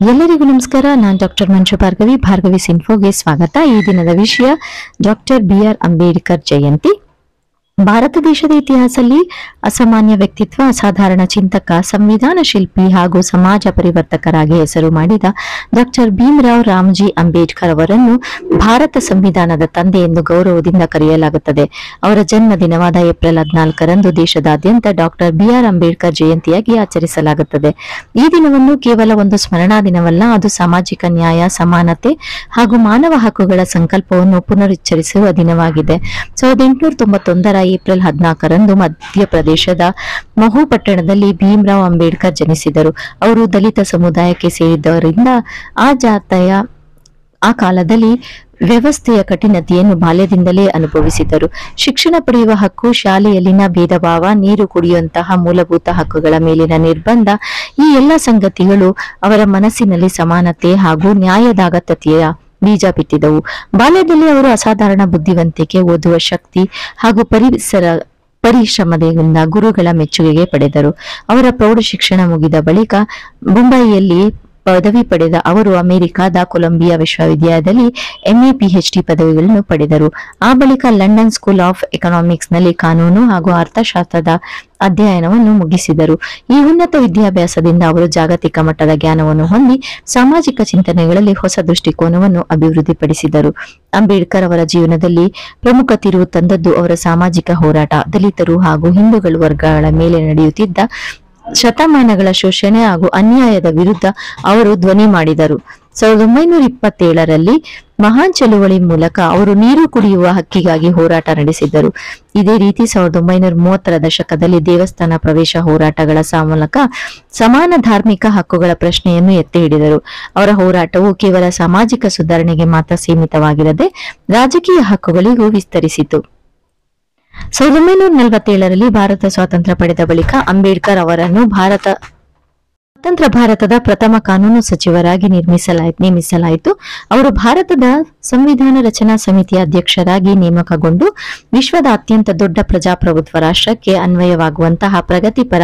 ಎಲ್ಲರಿಗೂ ನಮಸ್ಕಾರ. ನಾನು ಡಾಕ್ಟರ್ ಮಂಜು ಭಾರ್ಗವಿ ಇನ್ಫೋಗೆ ಸ್ವಾಗತ. ಈ ದಿನದ ವಿಷಯ ಡಾಕ್ಟರ್ ಬಿ.ಆರ್. ಅಂಬೇಡ್ಕರ್ ಜಯಂತಿ. ಭಾರತ ದೇಶದ ಇತಿಹಾಸದಲ್ಲಿ ಅಸಾಮಾನ್ಯ ವ್ಯಕ್ತಿತ್ವ, ಅಸಾಧಾರಣ ಚಿಂತಕ, ಸಂವಿಧಾನ ಶಿಲ್ಪಿ ಹಾಗೂ ಸಮಾಜ ಪರಿವರ್ತಕರಾಗಿ ಹೆಸರು ಮಾಡಿದ ಡಾಕ್ಟರ್ ಭೀಮರಾವ್ ರಾಮ್ಜಿ ಅಂಬೇಡ್ಕರ್ ಅವರನ್ನು ಭಾರತ ಸಂವಿಧಾನದ ತಂದೆ ಎಂದು ಗೌರವದಿಂದ ಕರೆಯಲಾಗುತ್ತದೆ. ಅವರ ಜನ್ಮ ದಿನವಾದ ಏಪ್ರಿಲ್ 14ರಂದು ದೇಶದಾದ್ಯಂತ ಡಾಕ್ಟರ್ ಬಿ.ಆರ್. ಅಂಬೇಡ್ಕರ್ ಜಯಂತಿಯಾಗಿ ಆಚರಿಸಲಾಗುತ್ತದೆ. ಈ ದಿನವನ್ನು ಕೇವಲ ಒಂದು ಸ್ಮರಣಾ ದಿನವಲ್ಲ, ಅದು ಸಾಮಾಜಿಕ ನ್ಯಾಯ, ಸಮಾನತೆ ಹಾಗೂ ಮಾನವ ಹಕ್ಕುಗಳ ಸಂಕಲ್ಪವನ್ನು ಪುನರುಚ್ಚರಿಸುವ ದಿನವಾಗಿದೆ. 1891ರ ಏಪ್ರಿಲ್ 14ರಂದು ಮಧ್ಯಪ್ರದೇಶದ ಮಹೂ ಪಟ್ಟಣದಲ್ಲಿ ಭೀಮರಾವ್ ಅಂಬೇಡ್ಕರ್ ಜನಿಸಿದರು. ಅವರು ದಲಿತ ಸಮುದಾಯಕ್ಕೆ ಸೇರಿದವರಿಂದ ಆ ಕಾಲದಲ್ಲಿ ವ್ಯವಸ್ಥೆಯ ಕಠಿಣತೆಯನ್ನು ಬಾಲ್ಯದಿಂದಲೇ ಅನುಭವಿಸಿದರು. ಶಿಕ್ಷಣ ಪಡೆಯುವ ಹಕ್ಕು, ಶಾಲೆಯಲ್ಲಿನ ಭೇದ ಭಾವ, ನೀರು ಕುಡಿಯುವಂತಹ ಮೂಲಭೂತ ಹಕ್ಕುಗಳ ಮೇಲಿನ ನಿರ್ಬಂಧ, ಈ ಎಲ್ಲ ಸಂಗತಿಗಳು ಅವರ ಮನಸ್ಸಿನಲ್ಲಿ ಸಮಾನತೆ ಹಾಗೂ ನ್ಯಾಯದ ಅಗತ್ಯತೆಯ ಬೀಜ ಬಿತ್ತಿದವು. ಬಾಲ್ಯದಲ್ಲಿ ಅವರು ಅಸಾಧಾರಣ ಬುದ್ಧಿವಂತಿಕೆ, ಓದುವ ಶಕ್ತಿ ಹಾಗೂ ಪರಿಶ್ರಮದಿಂದ ಗುರುಗಳ ಮೆಚ್ಚುಗೆಗೆ ಪಡೆದರು. ಅವರ ಪ್ರೌಢ ಶಿಕ್ಷಣ ಮುಗಿದ ಬಳಿಕ ಮುಂಬಯಿಯಲ್ಲಿ ಪದವಿ ಪಡೆದ ಅವರು ಅಮೆರಿಕಾದ ಕೊಲಂಬಿಯಾ ವಿಶ್ವವಿದ್ಯಾಲಯದಲ್ಲಿ MA PhD ಪದವಿಗಳನ್ನು ಪಡೆದರು. ಆ ಬಳಿಕ ಲಂಡನ್ ಸ್ಕೂಲ್ ಆಫ್ ಎಕನಾಮಿಕ್ಸ್ ನಲ್ಲಿ ಕಾನೂನು ಹಾಗೂ ಅರ್ಥಶಾಸ್ತ್ರದ ಅಧ್ಯಯನವನ್ನು ಮುಗಿಸಿದರು. ಈ ಉನ್ನತ ವಿದ್ಯಾಭ್ಯಾಸದಿಂದ ಅವರು ಜಾಗತಿಕ ಮಟ್ಟದ ಜ್ಞಾನವನ್ನು ಹೊಂದಿ ಸಾಮಾಜಿಕ ಚಿಂತನೆಗಳಲ್ಲಿ ಹೊಸ ದೃಷ್ಟಿಕೋನವನ್ನು ಅಭಿವೃದ್ಧಿಪಡಿಸಿದರು. ಅಂಬೇಡ್ಕರ್ ಅವರ ಜೀವನದಲ್ಲಿ ಪ್ರಮುಖ ತಿರುವು ತಂದದ್ದು ಅವರ ಸಾಮಾಜಿಕ ಹೋರಾಟ. ದಲಿತರು ಹಾಗೂ ಹಿಂದೂಗಳ ವರ್ಗಗಳ ಮೇಲೆ ನಡೆಯುತ್ತಿದ್ದ ಶತಮಾನಗಳ ಶೋಷಣೆ ಹಾಗೂ ಅನ್ಯಾಯದ ವಿರುದ್ಧ ಅವರು ಧ್ವನಿ ಮಾಡಿದರು. 1927ರಲ್ಲಿ ಮಹಾನ್ ಚಳುವಳಿ ಮೂಲಕ ಅವರು ನೀರು ಕುಡಿಯುವ ಹಕ್ಕಿಗಾಗಿ ಹೋರಾಟ ನಡೆಸಿದ್ದರು. ಇದೇ ರೀತಿ 1930ರ ದಶಕದಲ್ಲಿ ದೇವಸ್ಥಾನ ಪ್ರವೇಶ ಹೋರಾಟಗಳ ಮೂಲಕ ಸಮಾನ ಧಾರ್ಮಿಕ ಹಕ್ಕುಗಳ ಪ್ರಶ್ನೆಯನ್ನು ಎತ್ತಿ ಹಿಡಿದರು. ಅವರ ಹೋರಾಟವು ಕೇವಲ ಸಾಮಾಜಿಕ ಸುಧಾರಣೆಗೆ ಮಾತ್ರ ಸೀಮಿತವಾಗಿರದೆ ರಾಜಕೀಯ ಹಕ್ಕುಗಳಿಗೂ ವಿಸ್ತರಿಸಿತು. 1947ರಲ್ಲಿ ಭಾರತ ಸ್ವಾತಂತ್ರ್ಯ ಪಡೆದ ಬಳಿಕ ಅಂಬೇಡ್ಕರ್ ಅವರನ್ನು ಸ್ವತಂತ್ರ ಭಾರತದ ಪ್ರಥಮ ಕಾನೂನು ಸಚಿವರಾಗಿ ನೇಮಿಸಲಾಯಿತು. ಅವರು ಭಾರತದ ಸಂವಿಧಾನ ರಚನಾ ಸಮಿತಿಯ ಅಧ್ಯಕ್ಷರಾಗಿ ನೇಮಕಗೊಂಡು ವಿಶ್ವದ ಅತ್ಯಂತ ದೊಡ್ಡ ಪ್ರಜಾಪ್ರಭುತ್ವ ರಾಷ್ಟ್ರಕ್ಕೆ ಅನ್ವಯವಾಗುವಂತಹ ಪ್ರಗತಿಪರ,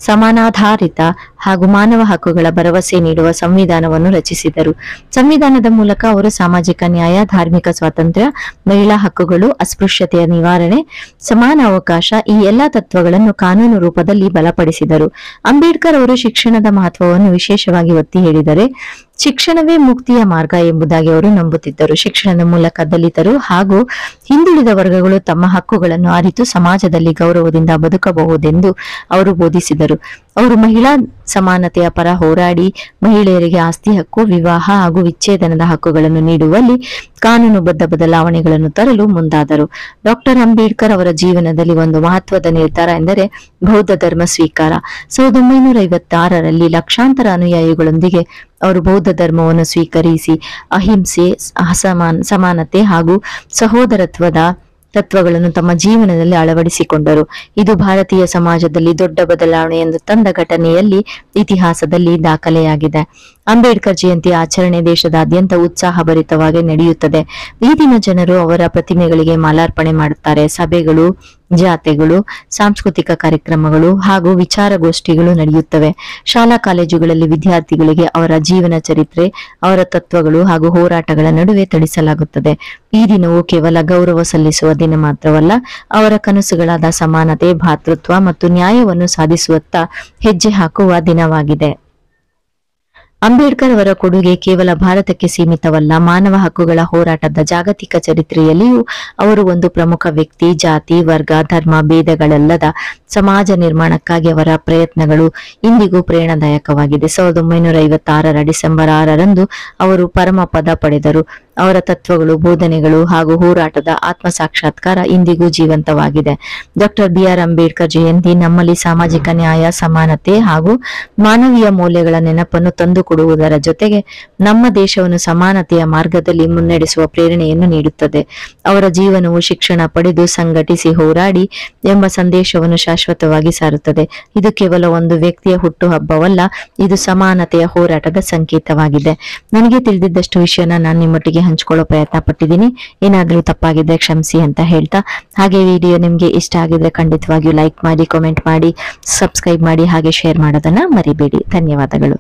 ಸಮಾನಾಧಾರಿತ ಹಾಗೂ ಮಾನವ ಹಕ್ಕುಗಳ ಭರವಸೆ ನೀಡುವ ಸಂವಿಧಾನವನ್ನು ರಚಿಸಿದರು. ಸಂವಿಧಾನದ ಮೂಲಕ ಅವರು ಸಾಮಾಜಿಕ ನ್ಯಾಯ, ಧಾರ್ಮಿಕ ಸ್ವಾತಂತ್ರ್ಯ, ಮಹಿಳಾ ಹಕ್ಕುಗಳು, ಅಸ್ಪೃಶ್ಯತೆಯ ನಿವಾರಣೆ, ಸಮಾನ ಅವಕಾಶ, ಈ ಎಲ್ಲಾ ತತ್ವಗಳನ್ನು ಕಾನೂನು ರೂಪದಲ್ಲಿ ಬಲಪಡಿಸಿದರು. ಅಂಬೇಡ್ಕರ್ ಅವರು ಶಿಕ್ಷಣದ ಮಹತ್ವವನ್ನು ವಿಶೇಷವಾಗಿ ಒತ್ತಿ ಹೇಳಿದರೆ, ಶಿಕ್ಷಣವೇ ಮುಕ್ತಿಯ ಮಾರ್ಗ ಎಂಬುದಾಗಿ ಅವರು ನಂಬುತ್ತಿದ್ದರು. ಶಿಕ್ಷಣದ ಮೂಲಕ ದಲಿತರು ಹಾಗೂ ಹಿಂದುಳಿದ ವರ್ಗಗಳು ತಮ್ಮ ಹಕ್ಕುಗಳನ್ನು ಅರಿತು ಸಮಾಜದಲ್ಲಿ ಗೌರವದಿಂದ ಬದುಕಬಹುದೆಂದು ಅವರು ಬೋಧಿಸಿದರು. ಅವರು ಮಹಿಳಾ ಸಮಾನತೆಯ ಪರ ಹೋರಾಡಿ ಮಹಿಳೆಯರಿಗೆ ಆಸ್ತಿ ಹಕ್ಕು, ವಿವಾಹ ಹಾಗೂ ವಿಚ್ಛೇದನದ ಹಕ್ಕುಗಳನ್ನು ನೀಡುವಲ್ಲಿ ಕಾನೂನುಬದ್ಧ ಬದಲಾವಣೆಗಳನ್ನು ತರಲು ಮುಂದಾದರು. ಡಾಕ್ಟರ್ ಅಂಬೇಡ್ಕರ್ ಅವರ ಜೀವನದಲ್ಲಿ ಒಂದು ಮಹತ್ವದ ನಿರ್ಧಾರ ಎಂದರೆ ಬೌದ್ಧ ಧರ್ಮ ಸ್ವೀಕಾರ. 1956ರಲ್ಲಿ ಲಕ್ಷಾಂತರ ಅನುಯಾಯಿಗಳೊಂದಿಗೆ ಅವರು ಬೌದ್ಧ ಧರ್ಮವನ್ನು ಸ್ವೀಕರಿಸಿ ಅಹಿಂಸೆ, ಸಮಾನತೆ ಹಾಗೂ ಸಹೋದರತ್ವದ ತತ್ವಗಳನ್ನು ತಮ್ಮ ಜೀವನದಲ್ಲಿ ಅಳವಡಿಸಿಕೊಂಡರು. ಇದು ಭಾರತೀಯ ಸಮಾಜದಲ್ಲಿ ದೊಡ್ಡ ಬದಲಾವಣೆಯನ್ನು ತಂದ ಘಟನೆಯಲ್ಲಿ ಇತಿಹಾಸದಲ್ಲಿ ದಾಖಲೆಯಾಗಿದೆ. ಅಂಬೇಡ್ಕರ್ ಜಯಂತಿ ಆಚರಣೆ ದೇಶದಾದ್ಯಂತ ಉತ್ಸಾಹಭರಿತವಾಗಿ ನಡೆಯುತ್ತದೆ. ಈ ದಿನ ಜನರು ಅವರ ಪ್ರತಿಮೆಗಳಿಗೆ ಮಾಲಾರ್ಪಣೆ ಮಾಡುತ್ತಾರೆ. ಸಭೆಗಳು, ಜಾಥೆಗಳು, ಸಾಂಸ್ಕೃತಿಕ ಕಾರ್ಯಕ್ರಮಗಳು ಹಾಗೂ ವಿಚಾರಗೋಷ್ಠಿಗಳು ನಡೆಯುತ್ತವೆ. ಶಾಲಾ ಕಾಲೇಜುಗಳಲ್ಲಿ ವಿದ್ಯಾರ್ಥಿಗಳಿಗೆ ಅವರ ಜೀವನ ಚರಿತ್ರೆ, ಅವರ ತತ್ವಗಳು ಹಾಗೂ ಹೋರಾಟಗಳ ನಡುವೆ ತಿಳಿಸಲಾಗುತ್ತದೆ. ಈ ದಿನವು ಕೇವಲ ಗೌರವ ಸಲ್ಲಿಸುವ ದಿನ ಮಾತ್ರವಲ್ಲ, ಅವರ ಕನಸುಗಳಾದ ಸಮಾನತೆ, ಭ್ರಾತೃತ್ವ ಮತ್ತು ನ್ಯಾಯವನ್ನು ಸಾಧಿಸುವತ್ತ ಹೆಜ್ಜೆ ಹಾಕುವ ದಿನವಾಗಿದೆ. ಅಂಬೇಡ್ಕರ್ ಅವರ ಕೊಡುಗೆ ಕೇವಲ ಭಾರತಕ್ಕೆ ಸೀಮಿತವಲ್ಲ, ಮಾನವ ಹಕ್ಕುಗಳ ಹೋರಾಟದ ಜಾಗತಿಕ ಚರಿತ್ರೆಯಲ್ಲಿಯೂ ಅವರು ಒಂದು ಪ್ರಮುಖ ವ್ಯಕ್ತಿ. ಜಾತಿ, ವರ್ಗ, ಧರ್ಮ ಭೇದಗಳಲ್ಲದ ಸಮಾಜ ನಿರ್ಮಾಣಕ್ಕಾಗಿ ಅವರ ಪ್ರಯತ್ನಗಳು ಇಂದಿಗೂ ಪ್ರೇರಣಾದಾಯಕವಾಗಿದೆ. 1956ರ ಡಿಸೆಂಬರ್ 6ರಂದು ಅವರು ಪರಮ ಪದ ಪಡೆದರು. ಅವರ ತತ್ವಗಳು, ಬೋಧನೆಗಳು ಹಾಗೂ ಹೋರಾಟದ ಆತ್ಮ ಸಾಕ್ಷಾತ್ಕಾರ ಇಂದಿಗೂ ಜೀವಂತವಾಗಿದೆ. Doctor B R. ಅಂಬೇಡ್ಕರ್ ಜಯಂತಿ ನಮ್ಮಲ್ಲಿ ಸಾಮಾಜಿಕ ನ್ಯಾಯ, ಸಮಾನತೆ ಹಾಗೂ ಮಾನವೀಯ ಮೌಲ್ಯಗಳ ನೆನಪನ್ನು ತಂದುಕೊಡುವುದರ ಜೊತೆಗೆ ನಮ್ಮ ದೇಶವನ್ನು ಸಮಾನತೆಯ ಮಾರ್ಗದಲ್ಲಿ ಮುನ್ನಡೆಸುವ ಪ್ರೇರಣೆಯನ್ನು ನೀಡುತ್ತದೆ. ಅವರ ಜೀವನವು ಶಿಕ್ಷಣ ಪಡೆದು ಸಂಘಟಿಸಿ ಹೋರಾಡಿ ಎಂಬ ಸಂದೇಶವನ್ನು ಶಾಶ್ವತವಾಗಿ ಸಾರುತ್ತದೆ. ಇದು ಕೇವಲ ಒಂದು ವ್ಯಕ್ತಿಯ ಹುಟ್ಟುಹಬ್ಬವಲ್ಲ, ಇದು ಸಮಾನತೆಯ ಹೋರಾಟದ ಸಂಕೇತವಾಗಿದೆ. ನನಗೆ ತಿಳಿದಿದ್ದಷ್ಟು ವಿಷಯನ ನಾನು ನಿಮ್ಮೊಟ್ಟಿಗೆ ಹಂಚಿಕೊಳ್ಳೋ ಪ್ರಯತ್ನ ಪಟ್ಟಿದ್ದೀನಿ. ಏನಾದ್ರೂ ತಪ್ಪಾಗಿದ್ರೆ ಕ್ಷಮಿಸಿ ಅಂತ ಹೇಳ್ತಾ, ಹಾಗೆ ವಿಡಿಯೋ ನಿಮ್ಗೆ ಇಷ್ಟ ಆಗಿದ್ರೆ ಖಂಡಿತವಾಗಿಯೂ ಲೈಕ್ ಮಾಡಿ, ಕಾಮೆಂಟ್ ಮಾಡಿ, ಸಬ್ಸ್ಕ್ರೈಬ್ ಮಾಡಿ, ಹಾಗೆ ಶೇರ್ ಮಾಡೋದನ್ನ ಮರಿಬೇಡಿ. ಧನ್ಯವಾದಗಳು.